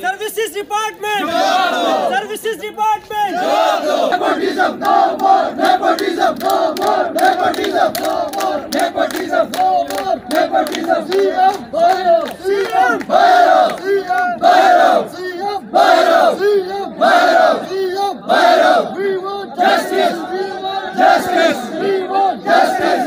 Services department! Services department! Nepotism, no more! Nepotism, no more! Nepotism, no more! Nepotism, no more! Nepotism! CM Bayram! CM Bayram! CM Bayram! CM Bayram! CM Bayram! CM Bayram! We want justice! We want justice! We want justice!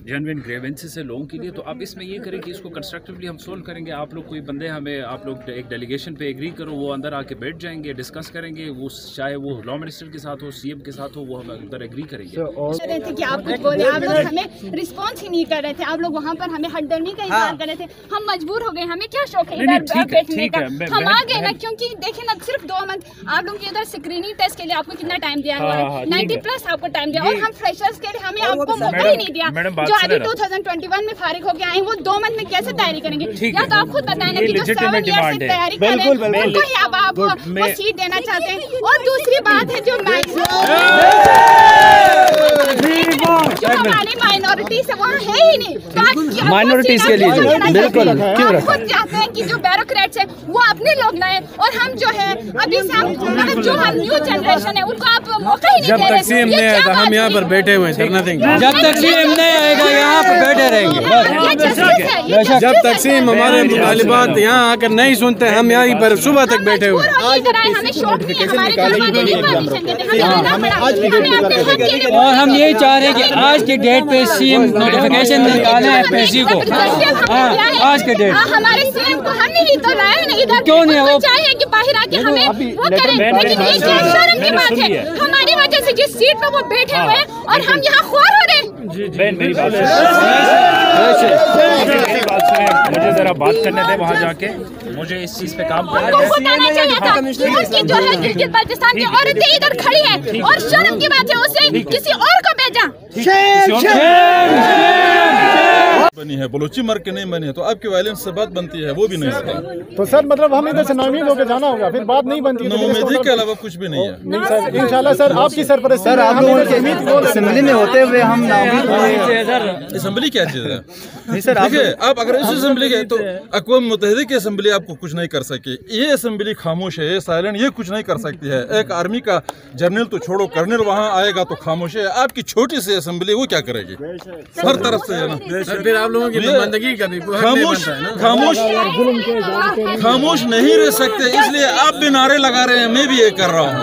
Genuine grievances है लोगों के लिए, तो आप इसमें ये करें कि इसको कंस्ट्रक्टिवली हम सोल्व करेंगे। आप लोग कोई बंदे हमें, आप लोग एक डेलीगेशन पे एग्री करो, वो अंदर आके बैठ जाएंगे, डिस्कस करेंगे, वो चाहे वो लॉ मिनिस्टर के साथ हो, सीएम के साथ हो, वो हम अंदर एग्री करेंगे। रहे थे कि आप कुछ बोले, आप लोग हमें रिस्पॉन्स ही नहीं कर रहे थे, आप लोग वहाँ पर हमें हटदर्मी का इजहार कर रहे थे, हम मजबूर हो गए, हमें क्या शौक है इधर बैठने का, हम आ गए ना, क्योंकि देखिए ना सिर्फ 2 मंथ आप लोग इधर स्क्रीनिंग टेस्ट के लिए आपको कितना टाइम दिया हुआ है, 90+ आपको टाइम दिया, और हम फ्रेशर्स के लिए हमें आपको मौका ही नहीं दिया। जो अभी 2021 में फारिग होके आए वो 2 मंथ में कैसे तैयारी करेंगे? या तो आप खुद बताएं ना कि जो 7 ईयर से तैयारी कर रहे हैं उनको ही अब आप वो सीट देना चाहते हैं। और दूसरी बात है जो हमारी माइनॉरिटीज है वहाँ है ही नहीं, माइनॉरिटीज के लिए बिल्कुल आप खुद चाहते हैं कि जो ब्यूरोक्रेट्स है वो अपने लोग लाए, और हम जो है अभी से हम जो हम न्यू जनरेशन है उनको आप मौका ही नहीं दे रहे। जब तक सीएम नहीं आएगा हम यहाँ पर बैठे हुए हैं, जब तक सीएम नहीं आएगा यहाँ पर बैठे रहेंगे। जब तक सीएम हमारे मुतालिबात यहाँ आकर नहीं सुनते हम यहीं पर सुबह तक बैठे हुए हैं। और हम यही चाह रहे हैं कि आज के डेट पे सीएम नोटिफिकेशन निकाले हैं पैसे को, आज के डेट हमारे सीएम को हमने ही तो लाया नहीं इधर, क्यों नहीं है वो चाहिए कि बाहर आके हमें वो करें, लेकिन ये शर्म की बात है हमारी वजह से जिस सीट पे वो बैठे हुए हैं और हम यहाँ ख्वार हो रहे हैं। बहन मेरी बात सुनिए, मुझे जरा बात करने दे, वहाँ जाके मुझे इस चीज पे काम करने दे। जो है गिलगित बल्तिस्तान की औरतें इधर खड़ी है और शर्म की बात है उसे किसी और को भेजा। बनी है बलोची मर के नहीं बनी है, तो आपकी वायलेंस से बात बनती है वो भी नहीं होता। तो सर मतलब हम इधर से नाउमीद होकर जाना होगा, फिर बात नहीं बनती है। नाउमीदी के अलावा कुछ भी नहीं है। नहीं सर, इंशाल्लाह सर आपकी सरपरस्ती सर आप लोगों के असेंबली में होते हुए हम नाउमीद। असेंबली क्या चीज है? नहीं सर देखिए आप अगर इस असेंबली के तो अक़वाम मुत्तहिदा की असेंबली आपको कुछ नहीं कर सकी, ये असेंबली खामोश है, ये साइलेंट, ये कुछ नहीं कर सकती है। एक आर्मी का जनरल तो छोड़ो, कर्नल वहाँ आएगा तो खामोश है। आपकी छोटी सी असेंबली वो क्या करेगी? हर तरफ से है ना। फिर आप लोगों की बंदगी का भी खामोश नहीं रह सकते, इसलिए आप भी नारे लगा रहे हैं, मैं भी ये कर रहा हूँ,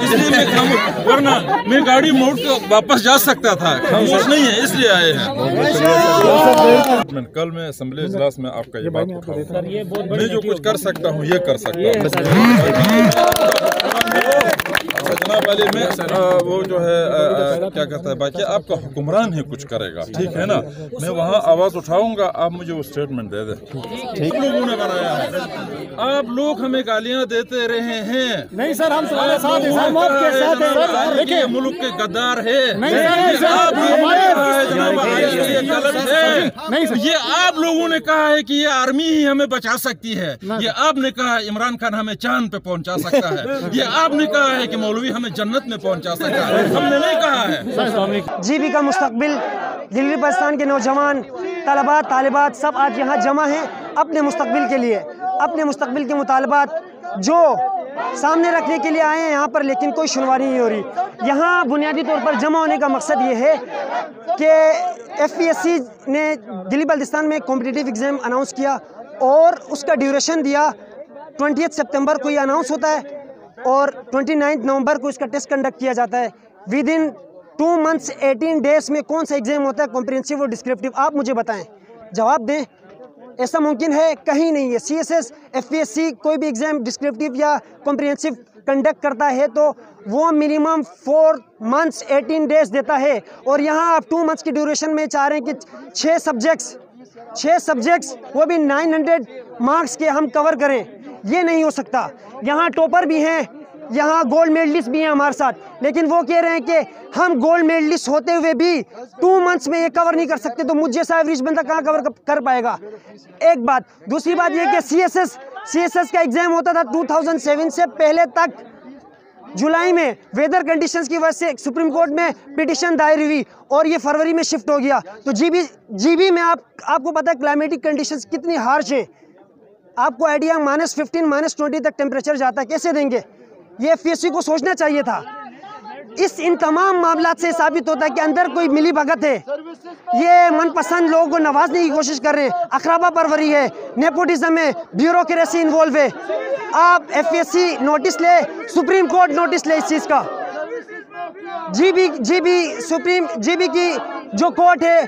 इसलिए मैं खामोश, वरना मैं गाड़ी मोड़ के वापस जा सकता था। खामोश नहीं है इसलिए आए हैं। कल मैं असेंबली इजलास में आपका ये बात उठाऊंगा, मैं जो कुछ कर सकता हूँ ये कर सकता हूँ। जनाब वाले में वो जो है क्या कहता है बाकी आपका हुक्मरान ही कुछ करेगा, ठीक है ना। मैं वहाँ आवाज उठाऊंगा, आप मुझे वो स्टेटमेंट दे दें। लोगों ने बनाया है, आप लोग हमें गालियाँ देते रहे हैं। नहीं सर हम तुम्हारे साथ हैं, देखिए मुल्क के गद्दार है, ये आप लोगों ने कहा है कि ये आर्मी ही हमें बचा सकती है, ये आपने कहा इमरान खान हमें चांद पे पहुंचा सकता है, ये आपने कहा है कि मौलवी हमें जन्नत में पहुंचा सकता है, हमने नहीं कहा है। जीबी का मुस्तकबिल गिलगित बल्तिस्तान के नौजवान तलबा तालिबात सब आज यहाँ जमा हैं अपने मुस्तकबिल के लिए, अपने मुस्तकबिल के मुतालबात जो सामने रखने के लिए आए हैं यहाँ पर, लेकिन कोई सुनवाई नहीं हो रही। यहाँ बुनियादी तौर पर जमा होने का मकसद ये है कि FPSC ने गिलगित बल्तिस्तान में कॉम्पिटिटिव एग्ज़ाम अनाउंस किया और उसका ड्यूरेशन दिया। 20 सितंबर को ये अनाउंस होता है और 29 नवंबर को इसका टेस्ट कंडक्ट किया जाता है। विद इन 2 मंथ्स 18 डेज में कौन सा एग्ज़ाम होता है, कॉम्प्रिहेंसिव और डिस्क्रिप्टिव? आप मुझे बताएं, जवाब दें। ऐसा मुमकिन है? कहीं नहीं है। CSS FPSC कोई भी एग्ज़ाम डिस्क्रिप्टिव या कॉम्प्रिहेंसिव कंडक्ट करता है तो वो मिनिमम 4 मंथ्स 18 डेज देता है, और यहाँ आप 2 मंथ्स की ड्यूरेशन में चाह रहे हैं कि 6 सब्जेक्ट्स वो भी 900 मार्क्स के हम कवर करें। ये नहीं हो सकता। यहाँ टॉपर भी हैं, यहाँ गोल्ड मेडलिस्ट भी हैं हमारे साथ, लेकिन वो कह रहे हैं कि हम गोल्ड मेडलिस्ट होते हुए भी 2 मंथ्स में ये कवर नहीं कर सकते, तो मुझ जैसा एवरेज बंदा कहाँ कवर कर पाएगा? एक बात। दूसरी बात ये कि CSS का एग्ज़ाम होता था 2007 से पहले तक, जुलाई में वेदर कंडीशंस की वजह से सुप्रीम कोर्ट में पिटिशन दायर हुई और ये फरवरी में शिफ्ट हो गया। तो जीबी में आपको पता है क्लाइमेटिक कंडीशंस कितनी हार्श हैं, आपको आइडिया -15 -20 तक टेम्परेचर जाता है, कैसे देंगे? ये FPSC को सोचना चाहिए था। इन तमाम मामलात से साबित होता है कि अंदर कोई मिली भगत है, ये मनपसंद लोगों को नवाजने की कोशिश कर रहे हैं, अखराबा परवरी है, नेपोटिज्म है, ब्यूरोक्रेसी इन्वॉल्व है। आप FPSC नोटिस ले, सुप्रीम कोर्ट नोटिस ले इस चीज़ का। जीबी की जो कोर्ट है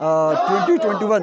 2021.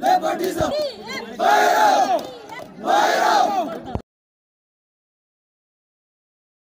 Nepotism!